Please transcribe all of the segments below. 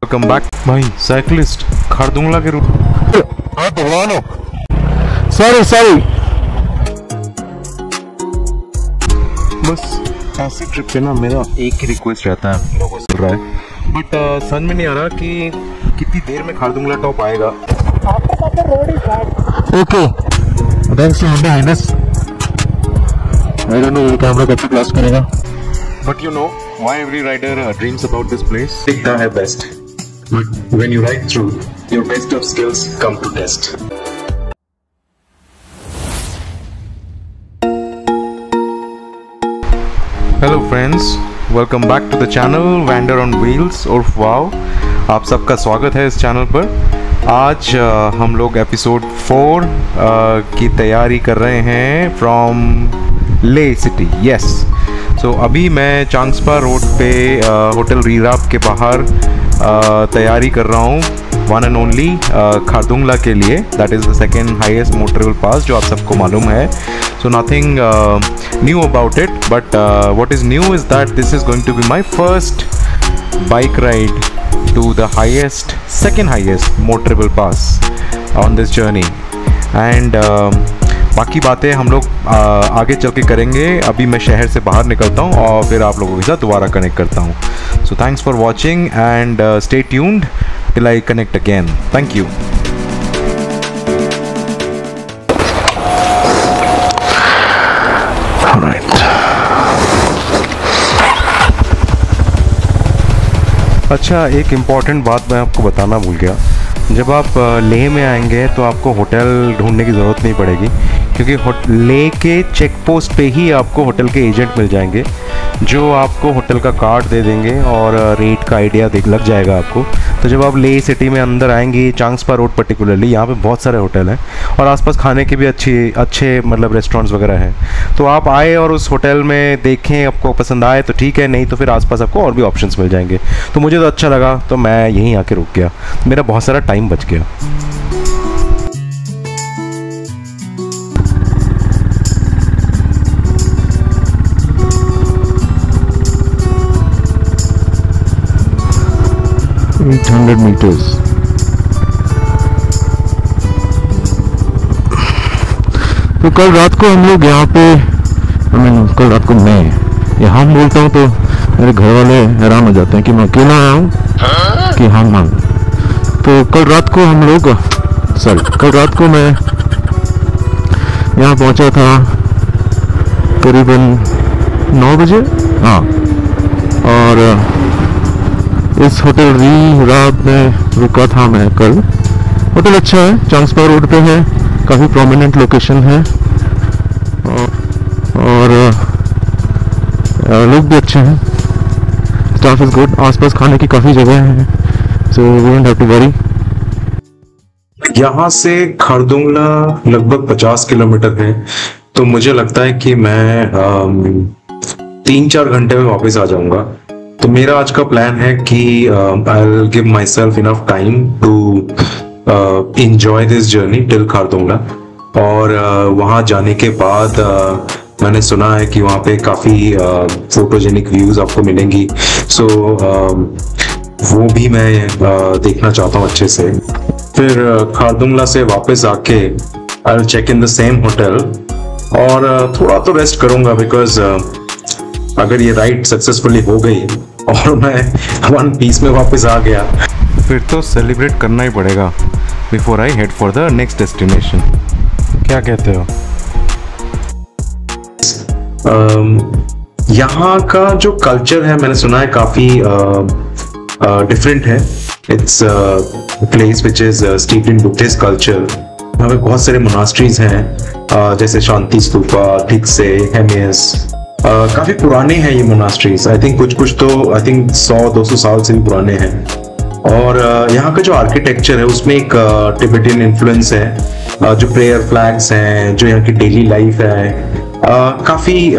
Welcome back भाई। Cyclist Khardungla के root. हाँ भगवान सॉरी बस ऐसी ट्रिप पे ना मेरा एक ही रिक्वेस्ट रहता है लोगों से रहा है, बट समझ में नहीं आ रहा कि कितनी देर में खारदुंगला टॉप आएगा। Okay thanks your highness. I don't know ये कैमरा कब तक लास्ट करेगा, but you know why every rider dreams about this place. दिखता है best, but when you ride through your best of skills come to test. Hello friends, welcome back to the channel wander on wheels उर्फ वाव। आप सबका स्वागत है इस channel पर। आज हम लोग एपिसोड 4 की तैयारी कर रहे हैं फ्रॉम ले सिटी। यस, सो अभी मैं चांगस्पा रोड पे होटल रीराब के बाहर तैयारी कर रहा हूँ वन एंड ओनली खारदुंगला के लिए। That is the second highest motorable pass, जो आप सबको मालूम है। So nothing knew about it, but what is new is that this is going to be my first bike ride to the second highest motorable pass on this journey, and बाकी बातें हम लोग आगे चल के करेंगे। अभी मैं शहर से बाहर निकलता हूँ और फिर आप लोगों के साथ दोबारा कनेक्ट करता हूँ। So thanks for watching and stay tuned till I connect again. Thank you. अच्छा, एक इम्पॉर्टेंट बात मैं आपको बताना भूल गया। जब आप लेह में आएंगे तो आपको होटल ढूंढने की ज़रूरत नहीं पड़ेगी, क्योंकि लेह के चेक पोस्ट पे ही आपको होटल के एजेंट मिल जाएंगे, जो आपको होटल का कार्ड दे देंगे और रेट का आइडिया लग जाएगा आपको। तो जब आप लेह सिटी में अंदर आएंगे, चांगस्पा रोड पर्टिकुलरली, यहाँ पे बहुत सारे होटल हैं और आसपास खाने के भी अच्छे मतलब रेस्टोरेंट्स वगैरह हैं। तो आप आए और उस होटल में देखें, आपको पसंद आए तो ठीक है, नहीं तो फिर आसपास आपको और भी ऑप्शंस मिल जाएंगे। तो मुझे तो अच्छा लगा, तो मैं यहीं आके रुक गया। मेरा बहुत सारा टाइम बच गया। $800 meters। तो कल रात को हम लोग यहाँ पे कल रात को मैं यहाँ बोलता हूँ तो मेरे घर वाले हैरान हो जाते हैं कि मैं अकेला आया हूँ कि हाँ। तो कल रात को कल रात को मैं यहाँ पहुँचा था करीबन 9 बजे। हाँ, और इस होटल रीराब में रुका था मैं कल। होटल अच्छा है, चांगस्पा रोड पे है, काफ़ी प्रोमिनेंट लोकेशन है और लोग भी अच्छे हैं। Staff is good. आसपास खाने की काफ़ी जगह है, so we don't have to worry. यहाँ से खारदुंगला लगभग 50 किलोमीटर है, तो मुझे लगता है कि मैं 3-4 घंटे में वापस आ जाऊंगा। तो मेरा आज का प्लान है कि I will give myself enough time to enjoy this journey till Khardungla. और वहाँ जाने के बाद मैंने सुना है कि वहाँ पे काफ़ी फोटोजेनिक व्यूज आपको मिलेंगी। सो वो भी मैं देखना चाहता हूँ अच्छे से। फिर खारदुंगला से वापस आके I will check in the same hotel और थोड़ा तो रेस्ट करूँगा, बिकॉज अगर ये राइड सक्सेसफुली हो गई और मैं वन पीस में वापस आ गया, फिर तो सेलिब्रेट करना ही पड़ेगा before I head for the next destination. क्या कहते हो? यहाँ का जो कल्चर है, मैंने सुना है काफ़ी डिफरेंट है। Its place which is steeped in Buddhist culture. यहाँ पे बहुत सारे मोनास्ट्रीज हैं, जैसे शांति स्तूपा, ठीक से हेमियस। काफी पुराने हैं ये मोनास्ट्रीज। आई थिंक कुछ तो आई थिंक 100-200 साल से भी पुराने हैं। और यहाँ का जो आर्किटेक्चर है उसमें एक टिबेटियन इन्फ्लुएंस है। जो प्रेयर फ्लैग्स हैं, जो यहाँ की डेली लाइफ है, काफी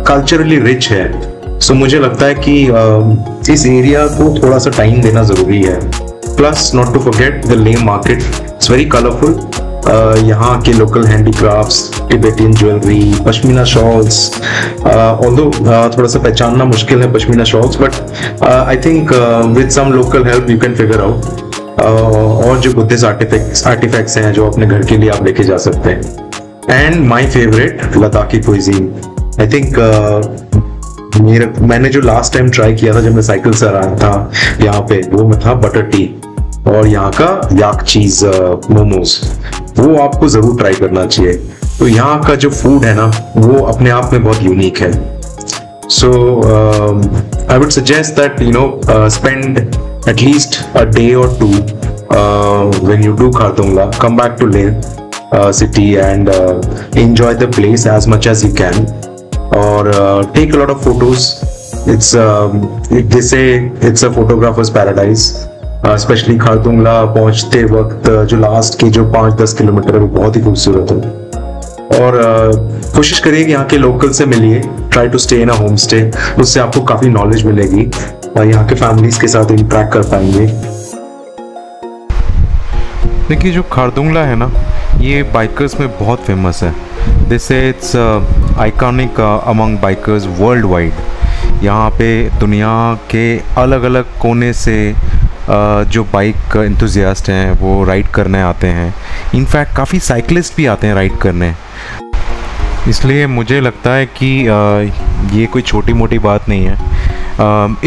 कल्चरली रिच है। सो मुझे लगता है कि इस एरिया को थोड़ा सा टाइम देना जरूरी है। Plus not to forget the Leh market, it's very colourful. यहाँ के local handicrafts, Tibetan jewellery, pashmina shawls, although थोड़ा सा पहचानना मुश्किल है pashmina shawls, but I think with some local help you can figure out. और जो बुद्धिस्ट आर्टिफैक्ट्स हैं जो अपने घर के लिए आप लेके जा सकते हैं। And my favourite Ladakhi cuisine, I think मैंने जो लास्ट टाइम ट्राई किया था जब मैं साइकिल से रहा था यहाँ पे, वो में था बटर टी और यहाँ का याक चीज मोमोज, वो आपको जरूर ट्राई करना चाहिए। तो यहाँ का जो फूड है ना वो अपने आप में बहुत यूनिक है। So I would suggest that you know spend at least a day or two when you do Khardungla, come back to Leh city and enjoy the place as much as you can, or take a lot of photos. They say it's a photographer's paradise, especially Khardungla पहुंचते वक्त जो last के जो 5-10 kilometre है वो बहुत ही खूबसूरत है। और कोशिश करिए कि यहाँ के लोकल से मिलिए, try to stay in a home stay, उससे आपको काफ़ी नॉलेज मिलेगी और यहाँ के फैमिलीज के साथ इंटरेक्ट कर पाएंगे। देखिए जो खारदुंगला है ना, ये बाइकर्स में बहुत फेमस है। दिस से it's iconic among bikers world wide. यहाँ पे दुनिया के अलग अलग कोने से जो बाइक एंथुजियास्ट हैं वो राइड करने आते हैं। इनफैक्ट काफ़ी साइकिलिस्ट भी आते हैं राइड करने। इसलिए मुझे लगता है कि ये कोई छोटी मोटी बात नहीं है।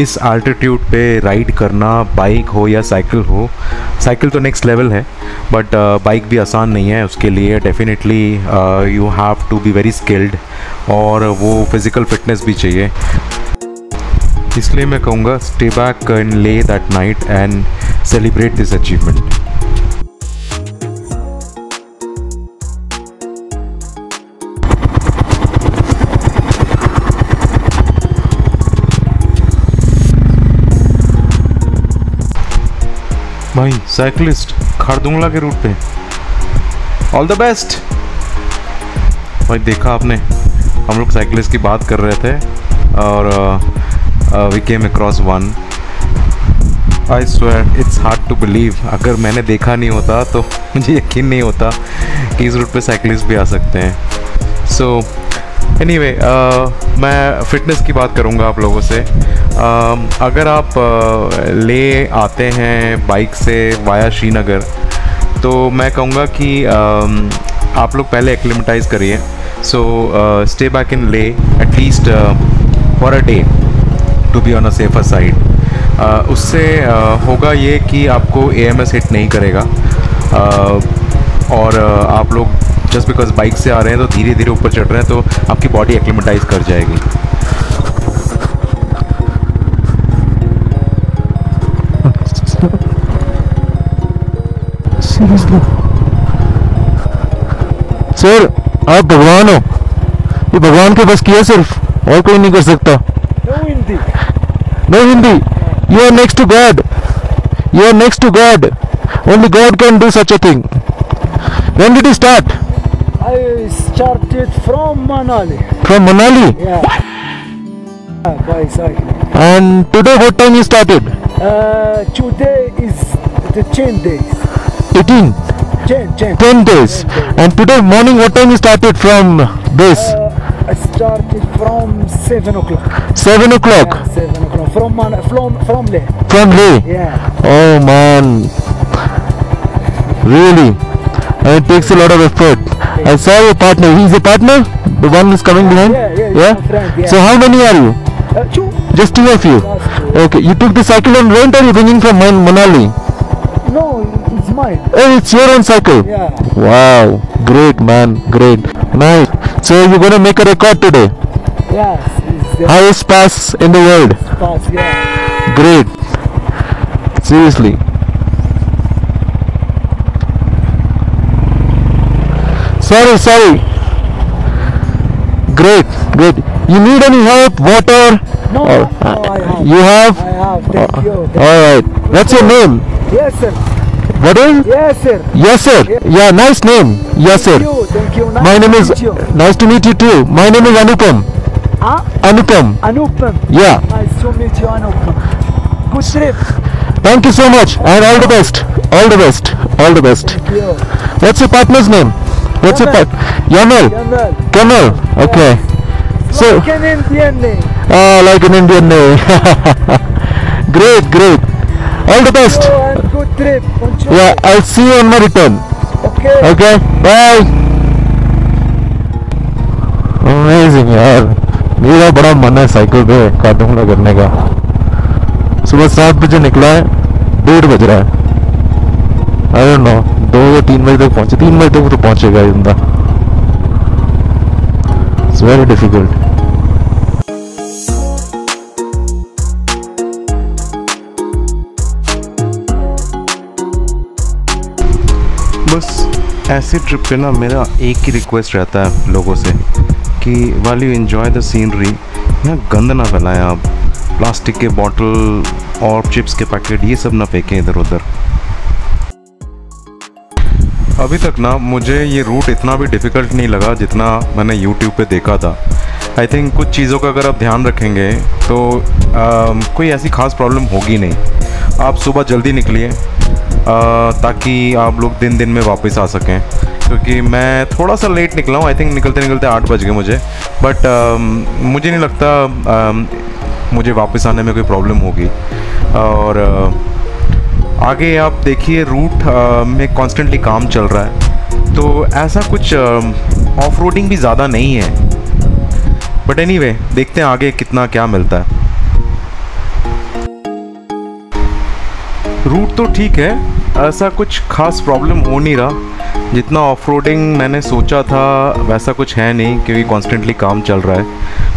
इस आल्टीट्यूड पे राइड करना, बाइक हो या साइकिल हो, साइकिल तो नेक्स्ट लेवल है, बट बाइक भी आसान नहीं है। उसके लिए definitely you have to be very skilled और वो फिज़िकल फिटनेस भी चाहिए। इसलिए मैं कहूँगा स्टे बैक इन ले that night and celebrate this achievement. भाई साइकिलिस्ट खारदुंगला के रूट पे, ऑल द बेस्ट। भाई देखा आपने, हम लोग साइकिलिस्ट की बात कर रहे थे और we came across one. I swear it's hard to believe, अगर मैंने देखा नहीं होता तो मुझे यकीन नहीं होता कि इस रूट पे साइकिलिस्ट भी आ सकते हैं। सो एनीवे, मैं फ़िटनेस की बात करूँगा आप लोगों से। अगर आप ले आते हैं बाइक से वाया श्रीनगर, तो मैं कहूँगा कि आप लोग पहले एक्लिमेटाइज़ करिए। So stay back in Leh at least for a day to be on a safer side. उससे होगा ये कि आपको AMS हिट नहीं करेगा और आप लोग जस्ट बिकॉज बाइक से आ रहे हैं तो धीरे धीरे ऊपर चढ़ रहे हैं तो आपकी बॉडी एक्लिमेटाइज कर जाएगी। सर आप भगवान हो, ये भगवान के बस किया सिर्फ, और कोई नहीं कर सकता। No Hindi, you are next to God, you are next to God, only God can do such a thing. When did you start? I started from Manali. From Manali? Yeah. By cycle. And today what time you started? Today is the 10 days. 18? 10 days. And today morning what time you started from this? I started from 7 o'clock. 7 o'clock? Yeah, 7 o'clock. From Leh. From Leh? Yeah. Oh man. Really? And it takes a lot of effort. I saw your partner. He's a partner? The one who's coming behind? Yeah? My friend, yeah. So how many are you? 2. Just 2 of you? Just 2. Okay. You took the cycle on rent or you bringing from Manali? No, it's mine. Oh, it's your own cycle? Yeah. Wow. Great man. Great. Nice. So you're going to make a record today? Yes. It's the Highest pass in the world? pass, yeah. Great. Seriously. Sorry. Great. You need any help? Water? No, Or- I have. You have? I have. Thank you. All right. What's your name? Yes, sir. What is? Yes, sir. Yasser. Yeah, nice name. Yasser. Thank you. My name is. meet you. Nice to meet you too. My name is Anupam. Huh? Anupam. Anupam. Yeah. Nice to meet you, Anupam. Good trip. Thank you so much and all the best. All the best. Thank you. What's your partner's name? What's your Yamal? Yamal. Kamal. Okay. So, Like an Indian name. like an Indian name. Great, great. All the best. Go and good trip. Enjoy. Yeah, I'll see you on my return. Okay. Okay, bye. Amazing यार, मेरा बड़ा मन है cycle पे खारदुंगला करने का। सुबह 7 बजे निकला है, 1:30 बज रहा है। आई डोंट नो 2 या 3 बजे तक पहुंचे, 3 बजे तक तो पहुंचेगा ये बंदा। It's very difficult. बस ऐसे ट्रिप पे ना मेरा एक ही रिक्वेस्ट रहता है लोगों से कि while you enjoy the scenery, यहाँ गंद ना फैलाएं आप। प्लास्टिक के बॉटल और चिप्स के पैकेट ये सब ना फेंकें इधर उधर। अभी तक ना मुझे ये रूट इतना भी डिफ़िकल्ट नहीं लगा जितना मैंने YouTube पे देखा था। आई थिंक कुछ चीज़ों का अगर आप ध्यान रखेंगे तो कोई ऐसी ख़ास प्रॉब्लम होगी नहीं। आप सुबह जल्दी निकलिए ताकि आप लोग दिन में वापस आ सकें, क्योंकि मैं थोड़ा सा लेट निकला हूँ। आई थिंक निकलते 8 बज गए मुझे, बट मुझे नहीं लगता मुझे वापस आने में कोई प्रॉब्लम होगी। और आगे आप देखिए रूट में कॉन्स्टेंटली काम चल रहा है, तो ऐसा कुछ ऑफ रोडिंग भी ज़्यादा नहीं है। बट एनीवे देखते हैं आगे कितना क्या मिलता है। रूट तो ठीक है, ऐसा कुछ खास प्रॉब्लम हो नहीं रहा। जितना ऑफ रोडिंग मैंने सोचा था वैसा कुछ है नहीं, क्योंकि कॉन्स्टेंटली काम चल रहा है।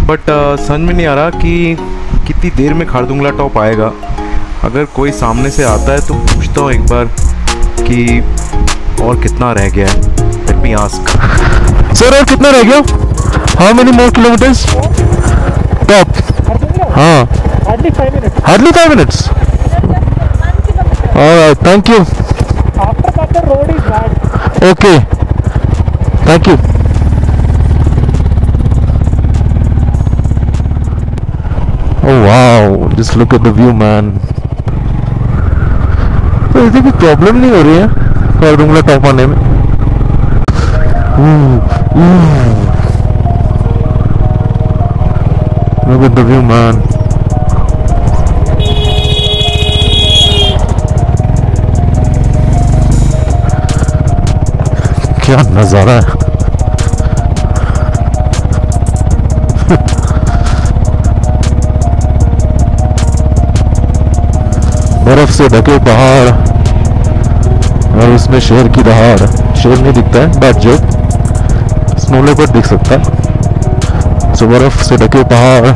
बट समझ में नहीं आ रहा कि कितनी देर में खारदुंगला टॉप आएगा। अगर कोई सामने से आता है तो पूछता हूँ एक बार कि और कितना रह गया है। Let me ask. सर और कितना रह गया? How many more kilometres top? हाँ, Hardly 5 minutes. Hardly 5 minutes. Alright, thank you. After that, the road is bad. Okay, thank you. Oh wow, just look at the view, man. तो ऐसी कोई problem नहीं हो रही है खारदुंगला टॉप आने में। Look at the view, man. क्या नजारा है। बर्फ से ढके पहाड़ और उसमें शेर की दहाड़। शेर नहीं दिखता है, बैट जो स्नो लेपर्ड दिख सकता है। सो बर्फ से ढके पहाड़,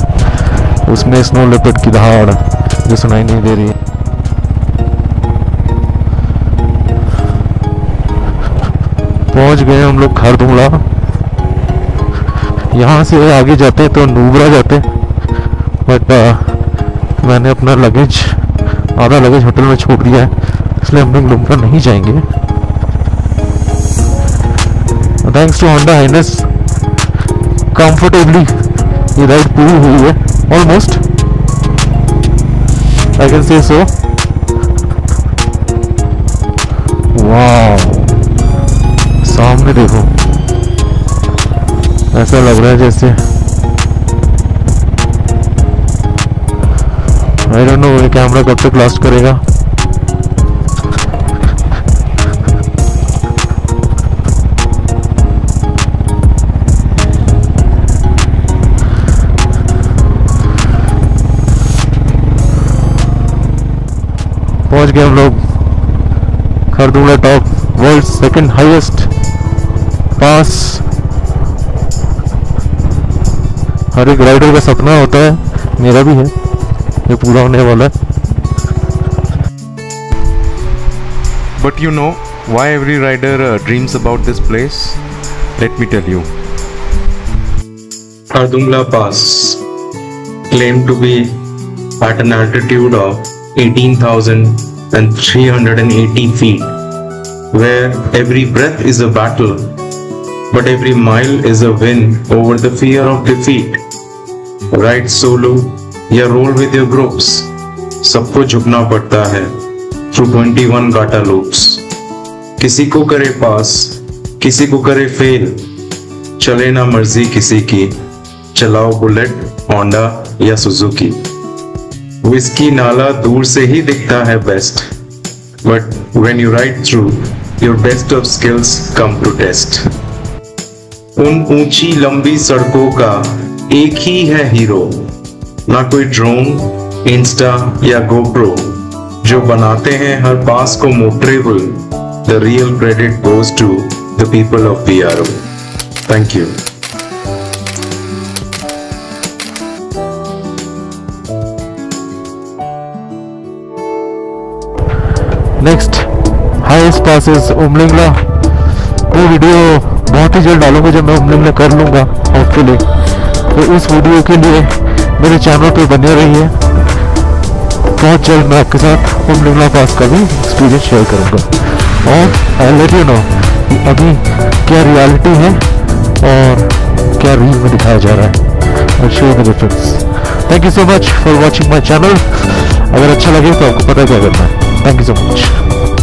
उसमें स्नो लेपर्ड की दहाड़ जो सुनाई नहीं दे रही। पहुंच गए हम लोग खारदुंगला। यहाँ से आगे जाते तो नूबरा जाते, बट मैंने अपना लगेज, आधा लगेज होटल में छोड़ दिया है, इसलिए हम लोग नूबरा नहीं जाएंगे। Thanks to Honda highness, comfortably ये राइड पूरी हुई है ऑलमोस्ट, आई कैन से सो। वाह, सामने देखो, ऐसा लग रहा है जैसे आई डोंट नो ये कैमरा कब तक लास्ट करेगा। पहुंच गए हम लोग Khardungla top, world second highest pass. हर एक राइडर का सपना होता है, मेरा भी है, ये पूरा होने वाला है। But you know why every rider dreams about this place? Let me tell you. Khardungla Pass, claimed to be at an altitude of 18,380 feet, where every breath is a battle, but every mile is a win over the fear of defeat. Ride solo या roll with your groups, सबको झुकना पड़ता है through 21 गाटा loops. किसी को करे पास, किसी को करे फेल, चले ना मर्जी किसी की, चलाओ बुलेट, होंडा या सुजुकी। विस्की नाला दूर से ही दिखता है best, but when you ride through, your best of skills come to test. उन ऊंची लंबी सड़कों का एक ही है हीरो, ना कोई ड्रोन, इंस्टा या गोप्रो, जो बनाते हैं हर पास को motorable. The real credit goes to the people of BRO। Thank you. Next highest passes Umlingla. वो वीडियो बहुत ही जल्द डालूंगा जब मैं उमलिंगला कर लूंगा होपफुली। तो उस वीडियो के लिए मेरे चैनल पे बने रहिए। बहुत जल्द मैं आपके साथ उमलिंगला पास का भी एक्सपीरियंस शेयर करूंगा और आई लेट यू नो कि अभी क्या रियलिटी है और क्या रील में दिखाया जा रहा है। I show the difference. Thank you so much for watching my channel. अगर अच्छा लगे तो आपको पता है क्या करना है। Thank you so much.